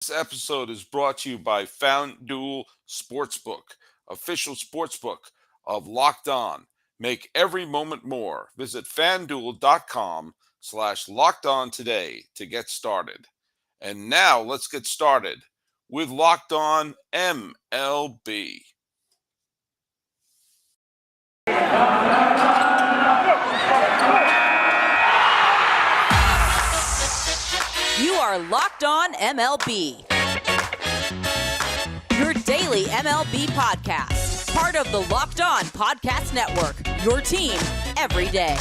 This episode is brought to you by FanDuel Sportsbook, official sportsbook of Locked On. Make every moment more. Visit fanduel.com/locked on today to get started. And now let's get started with Locked On MLB. You are Locked On MLB, your daily MLB podcast. Part of the Locked On Podcast Network, your team every day.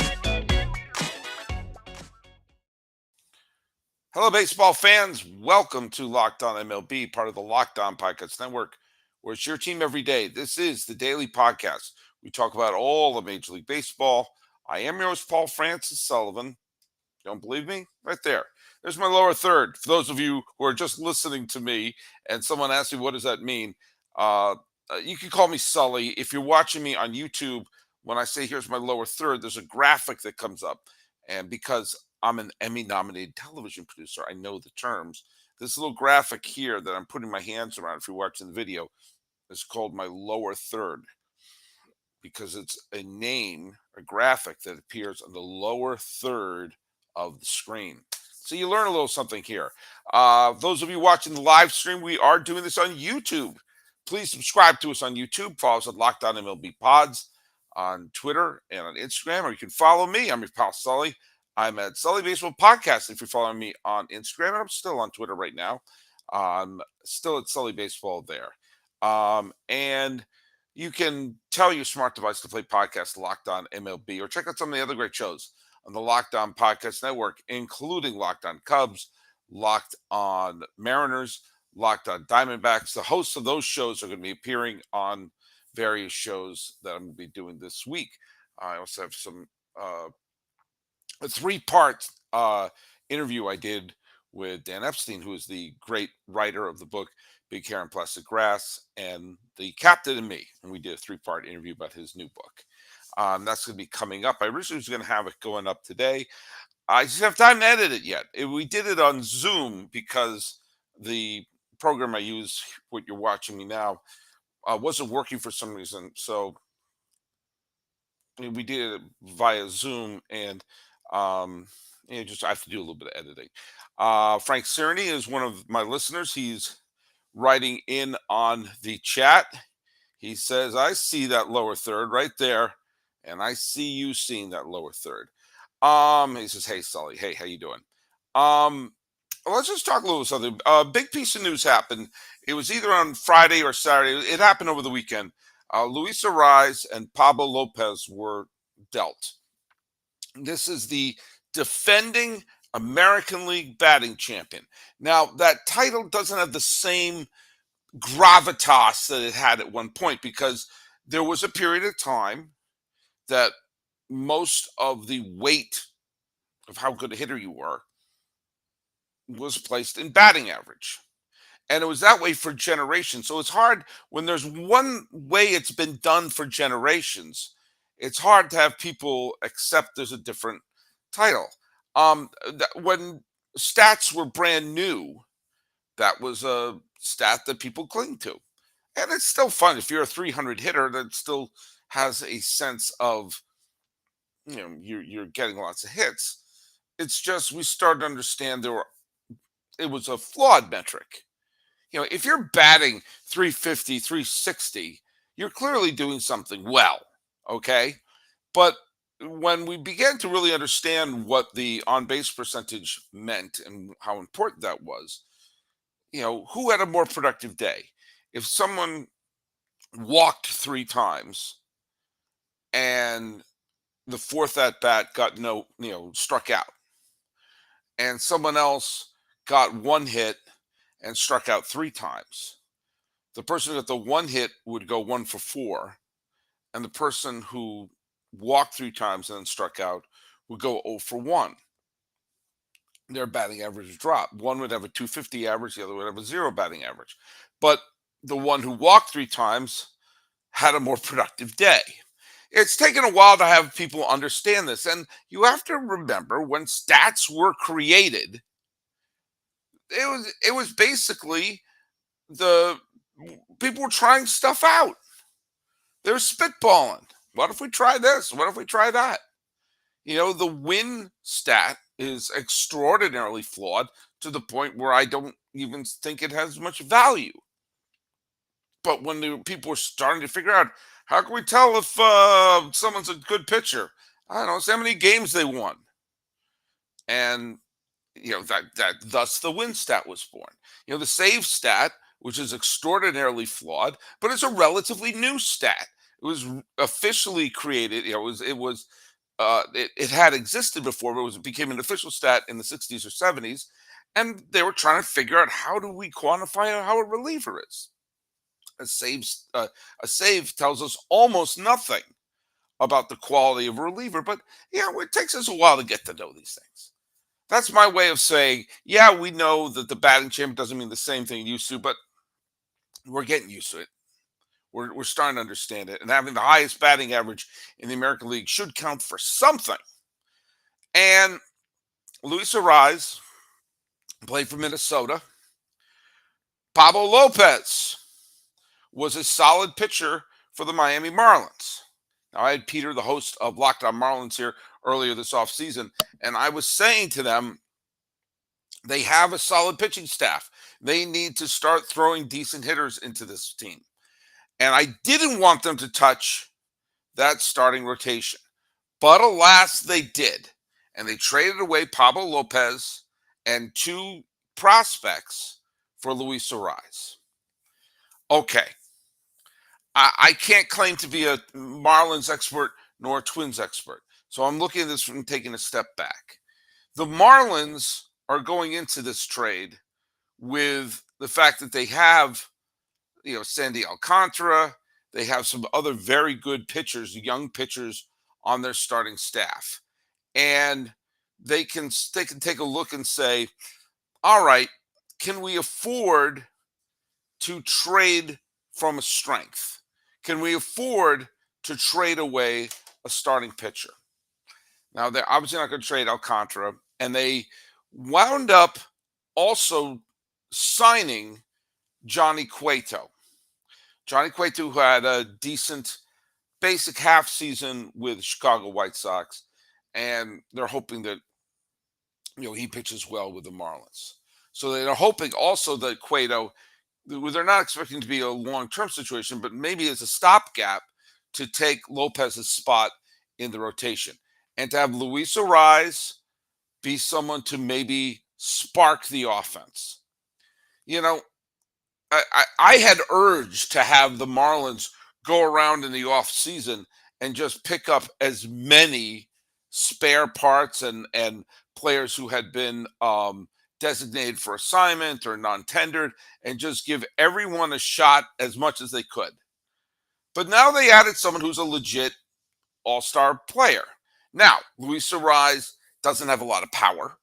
Hello, baseball fans. Welcome to Locked On MLB, part of the Locked On Podcast Network, where it's your team every day. This is the daily podcast. We talk about all of Major League Baseball. I am your host, Paul Francis Sullivan. Don't believe me? Right there. There's my lower third. For those of you who are just listening to me and someone asks me, what does that mean? You can call me Sully. If you're watching me on YouTube, when I say here's my lower third, there's a graphic that comes up. And because I'm an Emmy-nominated television producer, I know the terms. This little graphic here that I'm putting my hands around, if you're watching the video, is called my lower third because it's a name, a graphic that appears on the lower third of the screen. So you learn a little something here. Those of you watching the live stream, we are doing this on YouTube. Please subscribe to us on YouTube. Follow us at Locked On MLB Pods on Twitter and on Instagram, or you can follow me. I'm your pal Sully. I'm at Sully Baseball Podcast if you're following me on Instagram. I'm still on Twitter right now. Still at Sully Baseball there. And you can tell your smart device to play podcast Locked On MLB or check out some of the other great shows on the Locked On Podcast Network, including Locked On Cubs, Locked On Mariners, Locked On Diamondbacks. The hosts of those shows are going to be appearing on various shows that I'm going to be doing this week. I also have a three-part interview I did with Dan Epstein, who is the great writer of the book Big Hair and Plastic Grass, and the Captain and Me. And we did a three-part interview about his new book. That's going to be coming up. I originally was going to have it going up today. I just have time to edit it yet. We did it on Zoom because the program I use, what you're watching me now, wasn't working for some reason. So we did it via Zoom, and just I have to do a little bit of editing. Frank Cerny is one of my listeners. He's writing in on the chat. He says, I see that lower third right there, and I see you seeing that lower third. He says, hey, Sully. Hey, how you doing? Let's just talk a little something. Big piece of news happened. It was either on Friday or Saturday. It happened over the weekend. Luis Arraez and Pablo Lopez were dealt. This is the defending American League batting champion. Now, that title doesn't have the same gravitas that it had at one point because there was a period of time that most of the weight of how good a hitter you were was placed in batting average. And it was that way for generations. So it's hard when there's one way it's been done for generations. It's hard to have people accept there's a different title. When stats were brand new, that was a stat that people cling to. And it's still fun. If you're a 300 hitter, that still has a sense of, you're getting lots of hits. It's just we started to understand it was a flawed metric. If you're batting 350, 360, you're clearly doing something well, okay? But when we began to really understand what the on-base percentage meant and how important that was, who had a more productive day? If someone walked 3 times and the fourth at bat got struck out, and someone else got 1 hit and struck out 3 times, the person who got the 1 hit would go 1 for 4, and the person who walked 3 times and then struck out would go 0 for 1. Their batting average would drop. One would have a 250 average, the other would have a 0 batting average. But the one who walked 3 times had a more productive day. It's taken a while to have people understand this. And you have to remember when stats were created, it was basically the people were trying stuff out. They were spitballing. What if we try this? What if we try that? The win stat is extraordinarily flawed to the point where I don't even think it has much value. But when the people were starting to figure out how can we tell if someone's a good pitcher, I don't know, see how many games they won, and that thus the win stat was born. The save stat, which is extraordinarily flawed, but it's a relatively new stat. It was officially created. It had existed before, but it became an official stat in the 60s or 70s, and they were trying to figure out how do we quantify how a reliever is. A save, a save tells us almost nothing about the quality of a reliever, but it takes us a while to get to know these things. That's my way of saying, yeah, we know that the batting champ doesn't mean the same thing it used to, but we're getting used to it. We're starting to understand it. And having the highest batting average in the American League should count for something. And Luis Arraez played for Minnesota. Pablo Lopez was a solid pitcher for the Miami Marlins. Now, I had Peter, the host of Locked On Marlins, here earlier this offseason, and I was saying to them, they have a solid pitching staff. They need to start throwing decent hitters into this team. And I didn't want them to touch that starting rotation. But alas, they did. And they traded away Pablo Lopez and two prospects for Luis Arraez. Okay. I can't claim to be a Marlins expert nor a Twins expert. So I'm looking at this from taking a step back. The Marlins are going into this trade with the fact that they have, Sandy Alcantara. They have some other very good pitchers, young pitchers on their starting staff. And they can take a look and say, all right, can we afford to trade from a strength? Can we afford to trade away a starting pitcher? Now, they're obviously not going to trade Alcantara, and they wound up also signing Johnny Cueto. Johnny Cueto, who had a decent basic half season with Chicago White Sox, and they're hoping that he pitches well with the Marlins. So they're hoping also that Cueto, they're not expecting to be a long-term situation, but maybe as a stopgap to take Lopez's spot in the rotation, and to have Luis Arraez be someone to maybe spark the offense. I had urged to have the Marlins go around in the off season and just pick up as many spare parts and players who had been designated for assignment or non-tendered, and just give everyone a shot as much as they could. But now they added someone who's a legit all-star player. Now, Luis Arraez doesn't have a lot of power.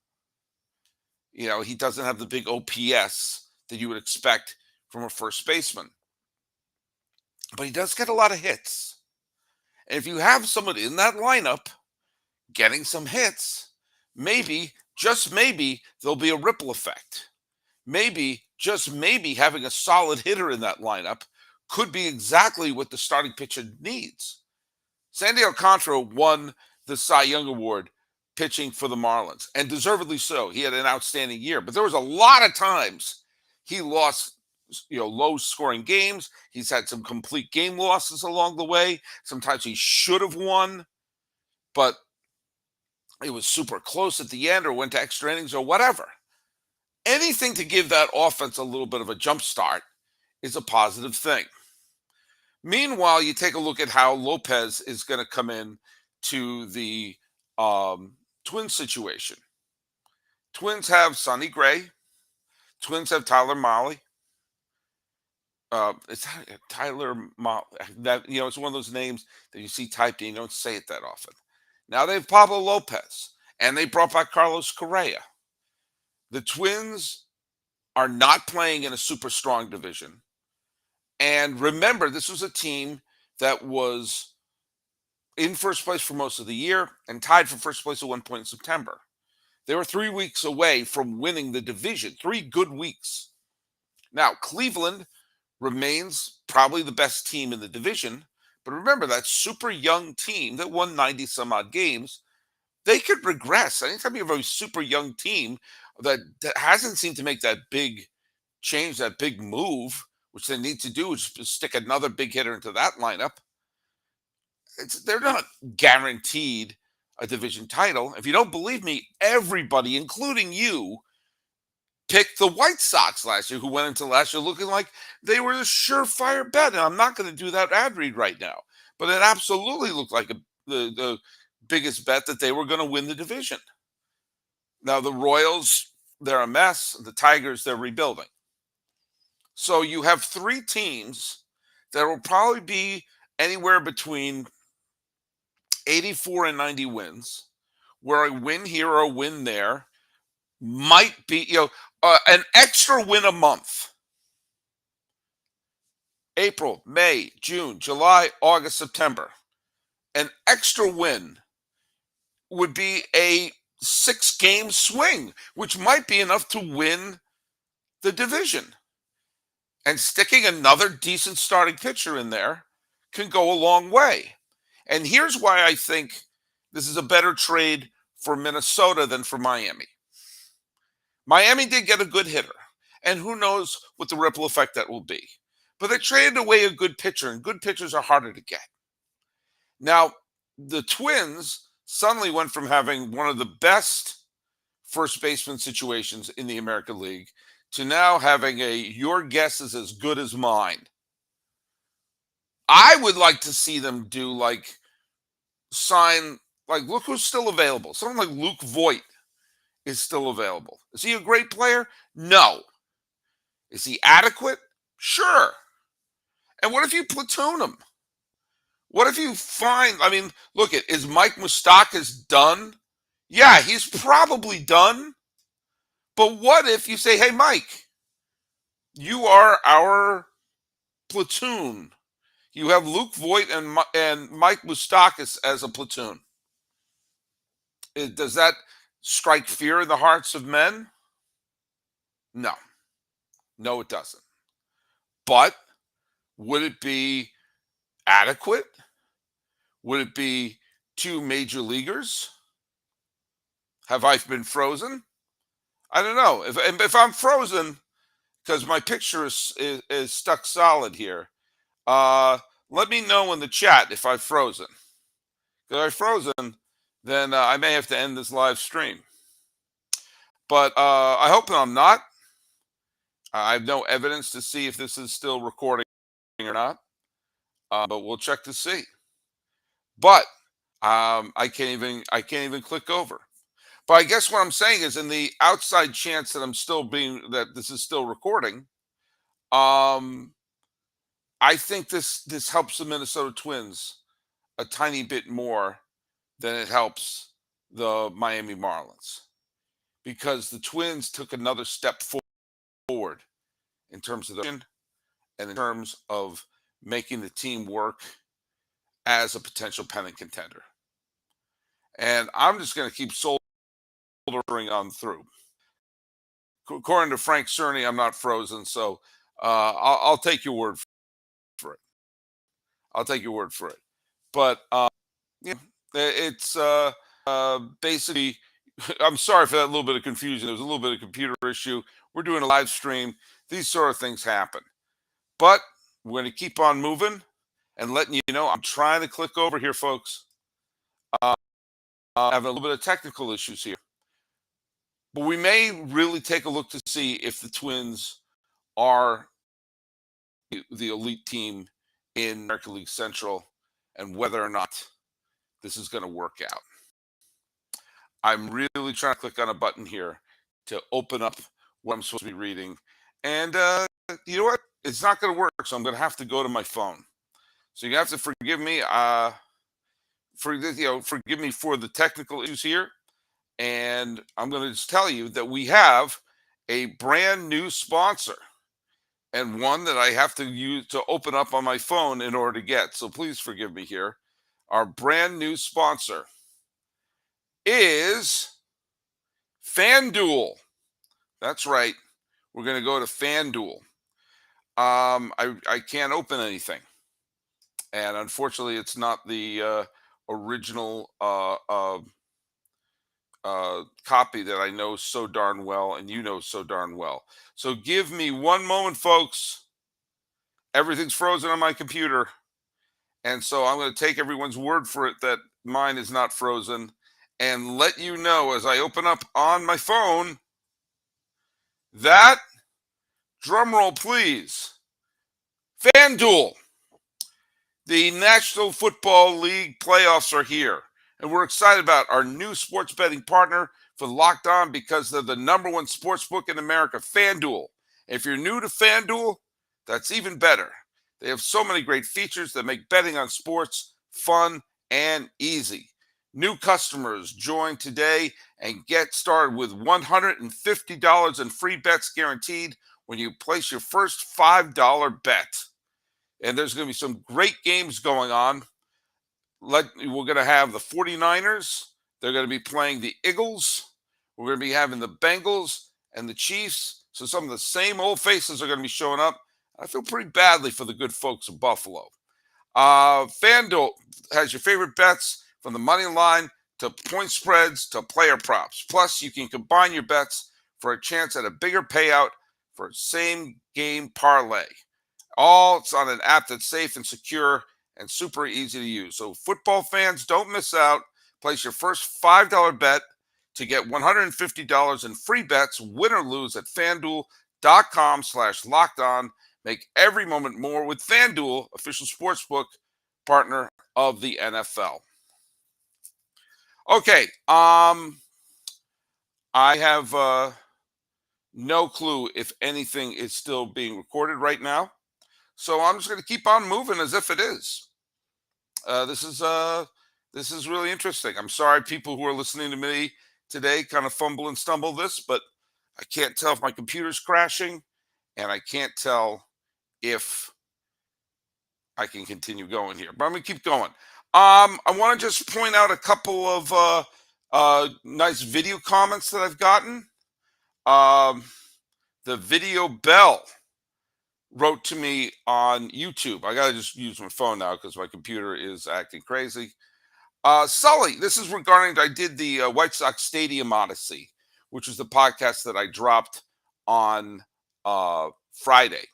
He doesn't have the big OPS that you would expect from a first baseman. But he does get a lot of hits. And if you have someone in that lineup getting some hits, maybe, just maybe, there'll be a ripple effect. Maybe, just maybe, having a solid hitter in that lineup could be exactly what the starting pitcher needs. Sandy Alcantara won the Cy Young Award pitching for the Marlins, and deservedly so. He had an outstanding year, but there was a lot of times he lost, low-scoring games. He's had some complete game losses along the way. Sometimes he should have won, but it was super close at the end or went to extra innings or whatever. Anything to give that offense a little bit of a jump start is a positive thing. Meanwhile, you take a look at how Lopez is going to come in to the Twins situation. Twins have Sonny Gray. Twins have Tyler Mahle. It's Tyler Mahle. That it's one of those names that you see typed in. You don't say it that often. Now they have Pablo Lopez, and they brought back Carlos Correa. The Twins are not playing in a super strong division. And remember, this was a team that was in first place for most of the year and tied for first place at one point in September. They were 3 weeks away from winning the division. 3 good weeks. Now, Cleveland remains probably the best team in the division. But remember, that super young team that won 90 some odd games, they could regress. Anytime you have a super young team that hasn't seemed to make that big change, that big move, which they need to do, is stick another big hitter into that lineup, they're not guaranteed a division title. If you don't believe me, everybody, including you, picked the White Sox last year, who went into last year looking like they were a surefire bet. And I'm not going to do that ad read right now, but it absolutely looked like the biggest bet that they were going to win the division. Now, the Royals, they're a mess. The Tigers, they're rebuilding. So you have three teams that will probably be anywhere between 84 and 90 wins, where a win here or a win there might be, an extra win a month. April, May, June, July, August, September. An extra win would be a 6-game swing, which might be enough to win the division. And sticking another decent starting pitcher in there can go a long way. And here's why I think this is a better trade for Minnesota than for Miami. Miami did get a good hitter, and who knows what the ripple effect that will be. But they traded away a good pitcher, and good pitchers are harder to get. Now, the Twins suddenly went from having one of the best first baseman situations in the American League to now having your guess is as good as mine. I would like to see them do look who's still available. Someone like Luke Voit is still available. Is he a great player? No. Is he adequate? Sure. And what if you platoon him? What if you look, is Mike Mustakis done? Yeah, he's probably done. But what if you say, hey, Mike, you are our platoon. You have Luke Voit and Mike Mustakis as a platoon. Does that strike fear in the hearts of men? No. No, it doesn't. But would it be adequate? Would it be two major leaguers? Have I been frozen? I don't know. If I'm frozen because my picture is stuck solid here, let me know in the chat if I've frozen. If I've frozen, then I may have to end this live stream. But I hope that I'm not. I have no evidence to see if this is still recording or not. But we'll check to see. But I can't even click over. But I guess what I'm saying is, in the outside chance that that this is still recording, I think this helps the Minnesota Twins a tiny bit more than it helps the Miami Marlins, because the Twins took another step forward in terms of and in terms of making the team work as a potential pennant contender. And I'm just going to keep soldering on through. According to Frank Cerny, I'm not frozen, so I'll take your word for it. I'll take your word for it. But it's basically, I'm sorry for that little bit of confusion. There was a little bit of computer issue. We're doing a live stream. These sort of things happen. But we're going to keep on moving and letting you know. I'm trying to click over here, folks. Having a little bit of technical issues here. But we may really take a look to see if the Twins are the elite team in American League Central and whether or not this is going to work out. I'm really trying to click on a button here to open up what I'm supposed to be reading. And you know what? It's not going to work, so I'm going to have to go to my phone. So you have to forgive me. Forgive me for the technical issues here. And I'm going to just tell you that we have a brand new sponsor, and one that I have to use to open up on my phone in order to get. So please forgive me here. Our brand new sponsor is FanDuel. That's right. We're going to go to FanDuel. I can't open anything, and unfortunately, it's not the original copy that I know so darn well, and you know so darn well. So give me one moment, folks. Everything's frozen on my computer, and so I'm going to take everyone's word for it that mine is not frozen, and let you know as I open up on my phone that, drum roll please, FanDuel. The National Football League playoffs are here, and we're excited about our new sports betting partner for Locked On because they're the number one sports book in America, FanDuel. If you're new to FanDuel, that's even better. They have so many great features that make betting on sports fun and easy. New customers join today and get started with $150 in free bets guaranteed when you place your first $5 bet. And there's going to be some great games going on. We're going to have the 49ers. They're going to be playing the Eagles. We're going to be having the Bengals and the Chiefs. So some of the same old faces are going to be showing up. I feel pretty badly for the good folks of Buffalo. FanDuel has your favorite bets from the money line to point spreads to player props. Plus, you can combine your bets for a chance at a bigger payout for same game parlay. All it's on an app that's safe and secure and super easy to use. So football fans, don't miss out. Place your first $5 bet to get $150 in free bets, win or lose, at FanDuel.com/lockedon. Make every moment more with FanDuel, official sportsbook partner of the NFL. Okay, I have no clue if anything is still being recorded right now. So I'm just going to keep on moving as if it is. This is really interesting. I'm sorry, people who are listening to me today kind of fumble and stumble this, but I can't tell if my computer's crashing, and I can't tell if I can continue going here. But I'm going to keep going. I want to just point out a couple of nice video comments that I've gotten. The Video Bell wrote to me on YouTube. I got to just use my phone now because my computer is acting crazy. Sully, this is regarding, I did the White Sox Stadium Odyssey, which was the podcast that I dropped on Friday.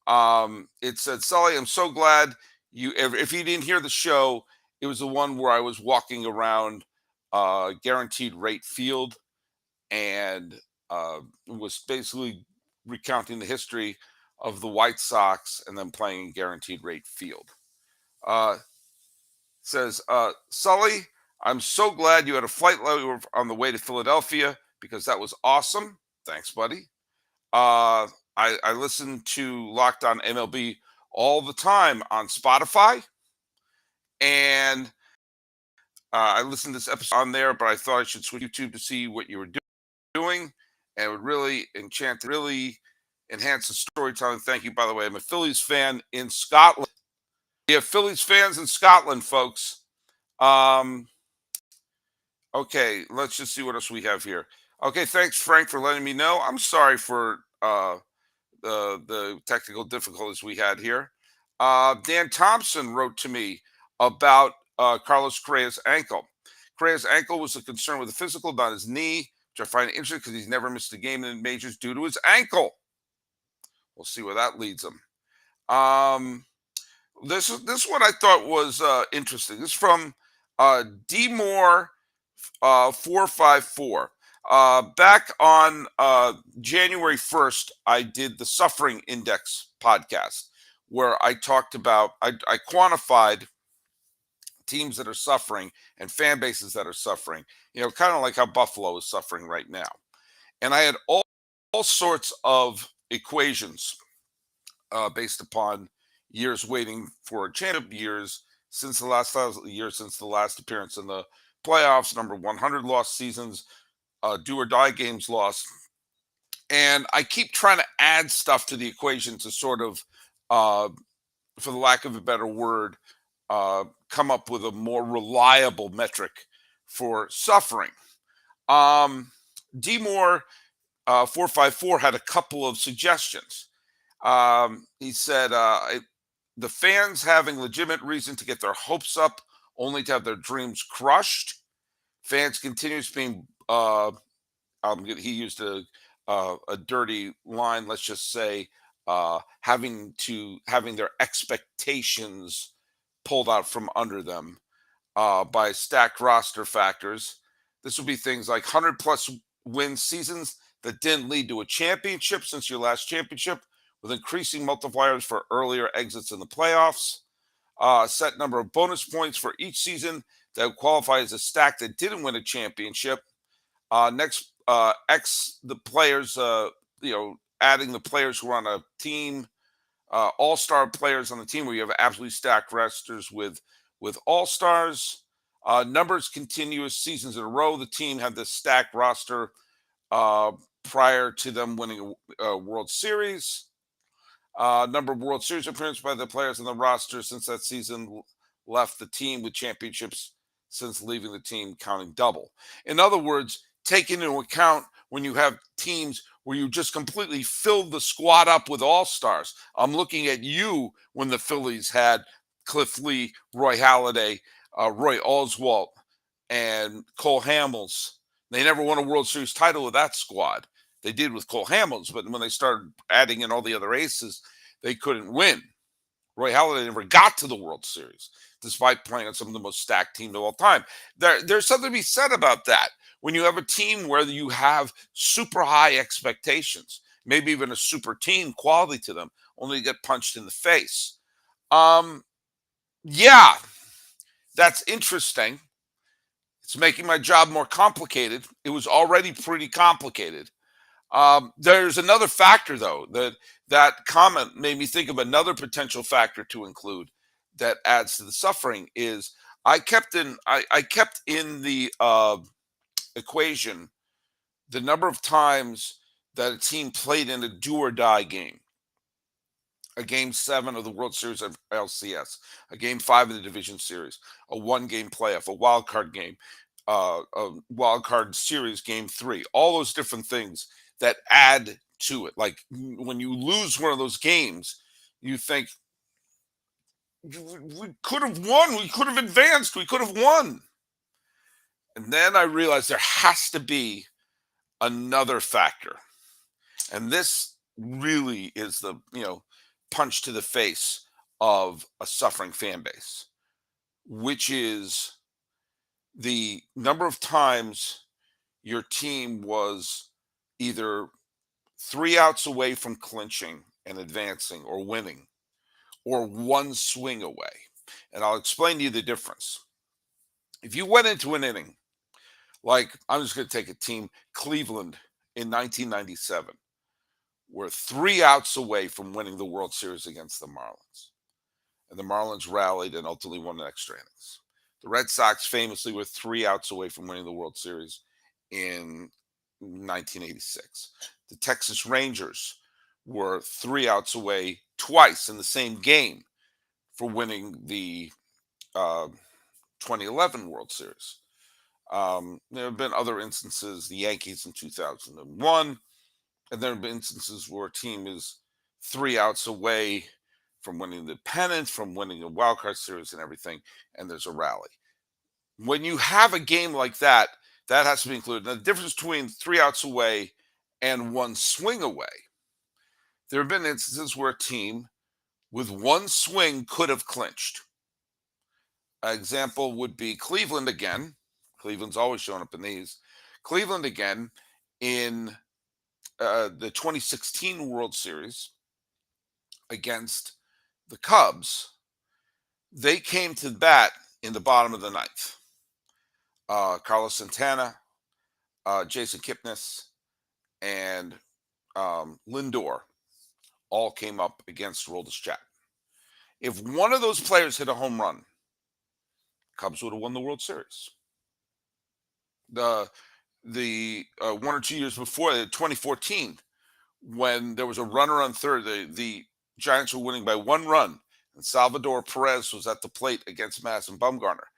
It said, Sully, I'm so glad if you didn't hear the show, it was the one where I was walking around Guaranteed Rate Field and was basically recounting the history of the White Sox and then playing Guaranteed Rate Field. Says, Sully, I'm so glad you had a flight on the way to Philadelphia because that was awesome. Thanks, buddy. I listen to Locked On MLB all the time on Spotify, and I listened to this episode on there, but I thought I should switch YouTube to see what you were doing, and it would really enhance the storytelling. Thank you, by the way. I'm a Phillies fan in Scotland. We have Phillies fans in Scotland, folks. Okay, let's just see what else we have here. Okay, thanks, Frank, for letting me know. I'm sorry for the technical difficulties we had here. Dan Thompson wrote to me about Carlos Correa's ankle. Correa's ankle was a concern with the physical, not his knee, which I find interesting because he's never missed a game in the majors due to his ankle. We'll see where that leads him. This one I thought was interesting. This is from D-Moore 454. Back on January 1st, I did the Suffering Index podcast where I talked about, I quantified teams that are suffering and fan bases that are suffering, kind of like how Buffalo is suffering right now. And I had all sorts of equations based upon years waiting for a championship, years since the last appearance in the playoffs, number 100 lost seasons, do or die games lost. And I keep trying to add stuff to the equation to sort of, for the lack of a better word, come up with a more reliable metric for suffering. D Moore 454 had a couple of suggestions. He said the fans having legitimate reason to get their hopes up only to have their dreams crushed. Fans continues being he used a dirty line. Let's just say having their expectations pulled out from under them by stacked roster factors. This would be things like 100 plus win seasons that didn't lead to a championship since your last championship, with increasing multipliers for earlier exits in the playoffs. Set number of bonus points for each season that would qualify as a stack that didn't win a championship. Next, X the players, adding the players who are on a team, all-star players on the team where you have absolutely stacked rosters with all-stars. Numbers continuous seasons in a row. The team had this stacked roster uh, prior to them winning a World Series. Number of World Series appearances by the players on the roster since that season left the team with championships since leaving the team, counting double. In other words, take into account when you have teams where you just completely filled the squad up with all stars. I'm looking at you when the Phillies had Cliff Lee, Roy Halladay, Roy Oswalt, and Cole Hamels. They never won a World Series title with that squad. They did with Cole Hamels, but when they started adding in all the other aces, they couldn't win. Roy Halladay never got to the World Series, despite playing on some of the most stacked teams of all time. There's something to be said about that. When you have a team where you have super high expectations, maybe even a super team quality to them, only to get punched in the face. Um, yeah, that's interesting. It's making my job more complicated. It was already pretty complicated. There's another factor, though, that comment made me think of another potential factor to include that adds to the suffering is I kept in the equation the number of times that a team played in a do or die game, a game 7 of the World Series of LCS, a game 5 of the Division Series, a 1 game playoff, a wild card game, a wild card series game 3, all those different things that add to it. Like when you lose one of those games, you think we could have won, we could have advanced, we could have won. And then I realized there has to be another factor. And this really is the, punch to the face of a suffering fan base, which is the number of times your team was either 3 outs away from clinching and advancing or winning, or 1 swing away. And I'll explain to you the difference. If you went into an inning, like I'm just going to take a team, Cleveland in 1997, were 3 outs away from winning the World Series against the Marlins. And the Marlins rallied and ultimately won in extra innings. The Red Sox famously were 3 outs away from winning the World Series in 1986. The Texas Rangers were 3 outs away twice in the same game for winning the 2011 World Series. There have been other instances, the Yankees in 2001, and there have been instances where a team is 3 outs away from winning the pennant, from winning a wild card series and everything, and there's a rally. When you have a game like that, that has to be included. Now, the difference between 3 outs away and 1 swing away, there have been instances where a team with 1 swing could have clinched. An example would be Cleveland again. Cleveland's always showing up in these. Cleveland again in the 2016 World Series against the Cubs. They came to bat in the bottom of the ninth. Carlos Santana, Jason Kipnis, and Lindor all came up against Roldis Chapman. If one of those players hit a home run, Cubs would have won the World Series. The 1 or 2 years before, 2014, when there was a runner on third, the Giants were winning by 1 run, and Salvador Perez was at the plate against Madison Bumgarner,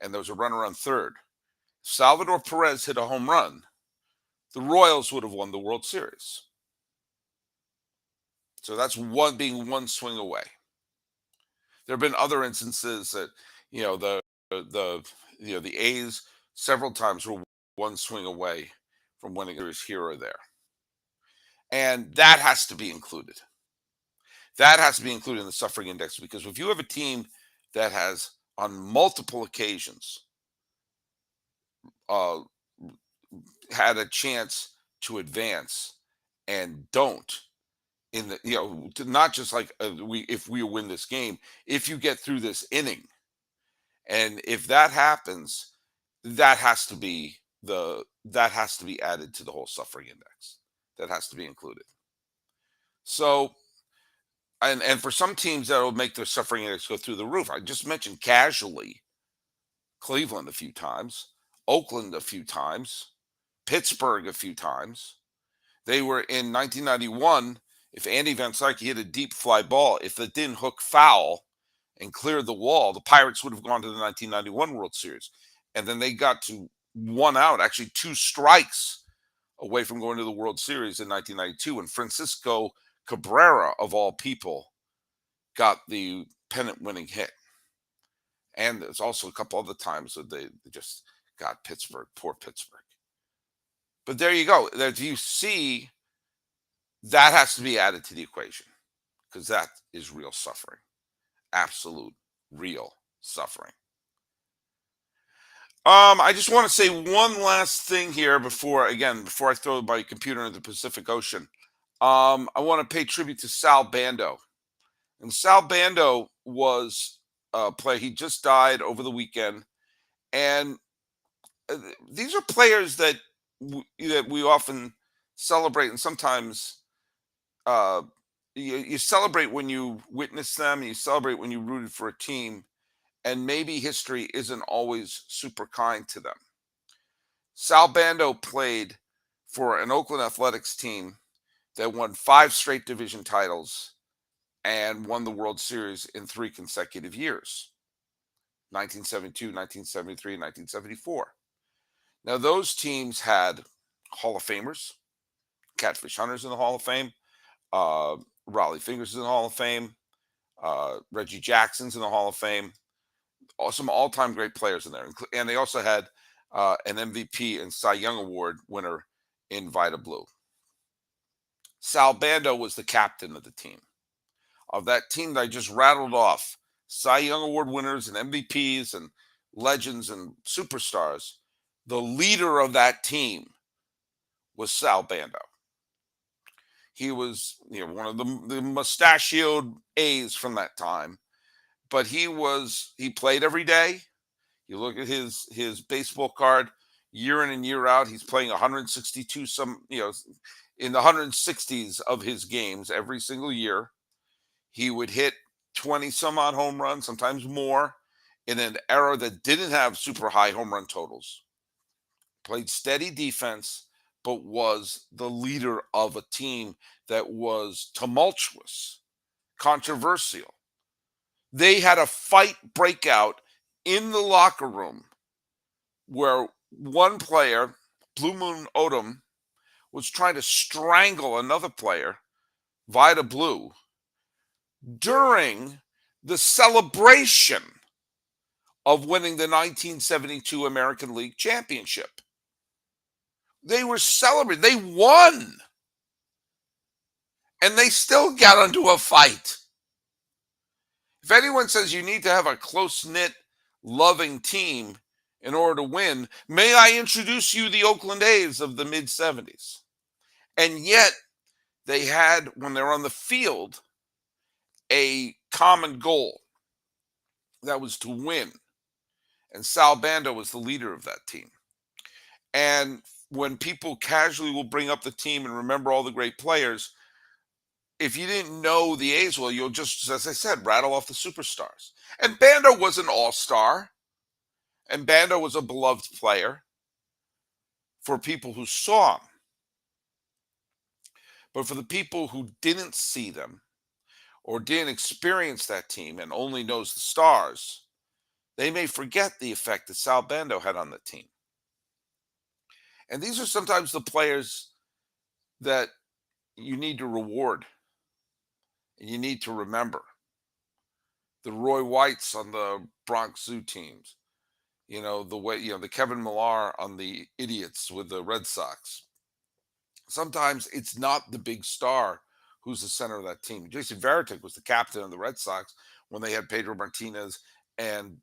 and there was a runner on third. Salvador Perez hit a home run. the Royals would have won the World Series. So that's one being one swing away. There have been other instances that the the A's several times were one swing away from winning a series here or there, and that has to be included. That has to be included in the suffering index because if you have a team that has on multiple occasions uh, had a chance to advance and don't in the not just like we if we win this game, if you get through this inning, and if that happens, that has to be that has to be added to the whole suffering index. That has to be included. So and for some teams that will make their suffering index go through the roof. I just mentioned casually Cleveland a few times, Oakland a few times, Pittsburgh a few times. They were in 1991. If Andy Van Slyke hit a deep fly ball, if it didn't hook foul and cleared the wall, the Pirates would have gone to the 1991 World Series. And then they got to one out, actually two strikes away from going to the World Series in 1992. And Francisco Cabrera, of all people, got the pennant winning hit. And there's also a couple other times that they just got Pittsburgh, poor Pittsburgh. But there you go. That you see, that has to be added to the equation because that is real suffering, absolute real suffering. I just want to say one last thing here before I throw my computer into the Pacific Ocean. I want to pay tribute to Sal Bando. And Sal Bando was a player. He just died over the weekend. And these are players that we often celebrate, and sometimes you celebrate when you witness them, you celebrate when you rooted for a team, and maybe history isn't always super kind to them. Sal Bando played for an Oakland Athletics team that won 5 straight division titles and won the World Series in 3 consecutive years, 1972, 1973, 1974. Now, those teams had Hall of Famers, Catfish Hunters in the Hall of Fame, Raleigh Fingers in the Hall of Fame, Reggie Jackson's in the Hall of Fame, some all-time great players in there. And they also had an MVP and Cy Young Award winner in Vida Blue. Sal Bando was the captain of the team. Of that team that I just rattled off, Cy Young Award winners and MVPs and legends and superstars, the leader of that team was Sal Bando. He was one of the mustachioed A's from that time, but he played every day. You look at his baseball card year in and year out, he's playing 162 in the 160s of his games every single year. He would hit 20 some odd home runs, sometimes more, in an era that didn't have super high home run totals. Played steady defense, but was the leader of a team that was tumultuous, controversial. They had a fight breakout in the locker room where one player, Blue Moon Odom, was trying to strangle another player, Vida Blue, during the celebration of winning the 1972 American League Championship. They were celebrating. They won. And they still got into a fight. If anyone says you need to have a close-knit, loving team in order to win, may I introduce you the Oakland A's of the mid-70s. And yet, they had, when they were on the field, a common goal. That was to win. And Sal Bando was the leader of that team. And when people casually will bring up the team and remember all the great players, if you didn't know the A's well, you'll just, as I said, rattle off the superstars. And Bando was an all-star. And Bando was a beloved player for people who saw him. But for the people who didn't see them or didn't experience that team and only knows the stars, they may forget the effect that Sal Bando had on the team. And these are sometimes the players that you need to reward and you need to remember. The Roy Whites on the Bronx Zoo teams, the way, the Kevin Millar on the Idiots with the Red Sox. Sometimes it's not the big star who's the center of that team. Jason Varitek was the captain of the Red Sox when they had Pedro Martinez and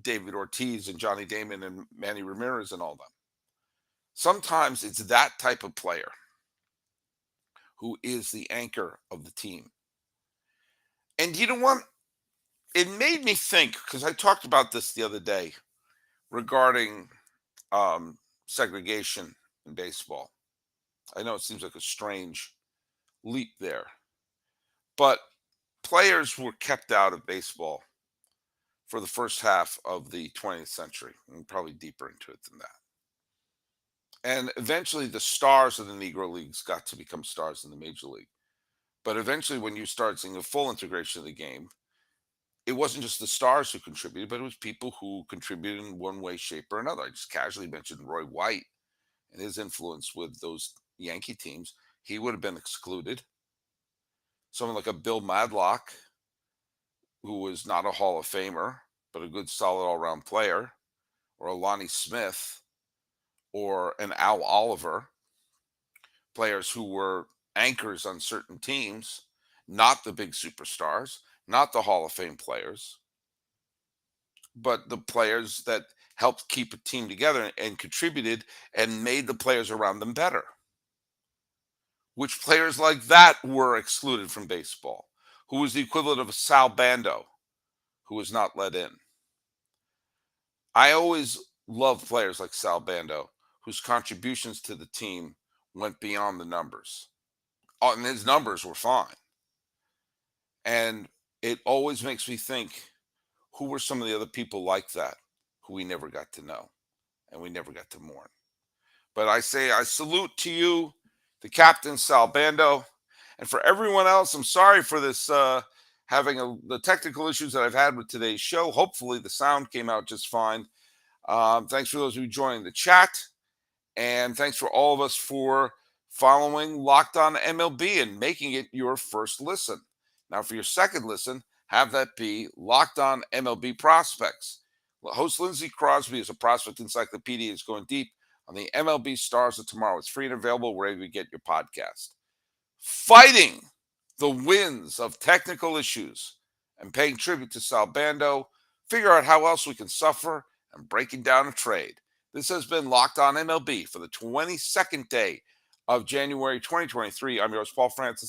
David Ortiz and Johnny Damon and Manny Ramirez and all them. Sometimes it's that type of player who is the anchor of the team. And you know what? It made me think, because I talked about this the other day regarding um, segregation in baseball. I know it seems like a strange leap there, but players were kept out of baseball for the first half of the 20th century, and probably deeper into it than that. And eventually, the stars of the Negro Leagues got to become stars in the Major League. But eventually, when you start seeing a full integration of the game, it wasn't just the stars who contributed, but it was people who contributed in one way, shape, or another. I just casually mentioned Roy White and his influence with those Yankee teams. He would have been excluded. Someone like a Bill Madlock, who was not a Hall of Famer, but a good, solid all round player, or a Lonnie Smith, or an Al Oliver, players who were anchors on certain teams, not the big superstars, not the Hall of Fame players, but the players that helped keep a team together and contributed and made the players around them better. Which players like that were excluded from baseball? Who was the equivalent of a Sal Bando, who was not let in? I always loved players like Sal Bando, whose contributions to the team went beyond the numbers. And his numbers were fine. And it always makes me think, who were some of the other people like that who we never got to know and we never got to mourn? But I say, I salute to you, the captain, Sal Bando. And for everyone else, I'm sorry for this, the technical issues that I've had with today's show. Hopefully, the sound came out just fine. Thanks for those who joined the chat. And thanks for all of us for following Locked On MLB and making it your first listen. Now, for your second listen, have that be Locked On MLB Prospects. Host Lindsey Crosby is a prospect encyclopedia. Is going deep on the MLB stars of tomorrow. It's free and available wherever you get your podcast. Fighting the winds of technical issues and paying tribute to Sal Bando, figure out how else we can suffer and breaking down a trade. This has been Locked On MLB for the 22nd day of January 2023. I'm your host, Paul Francis.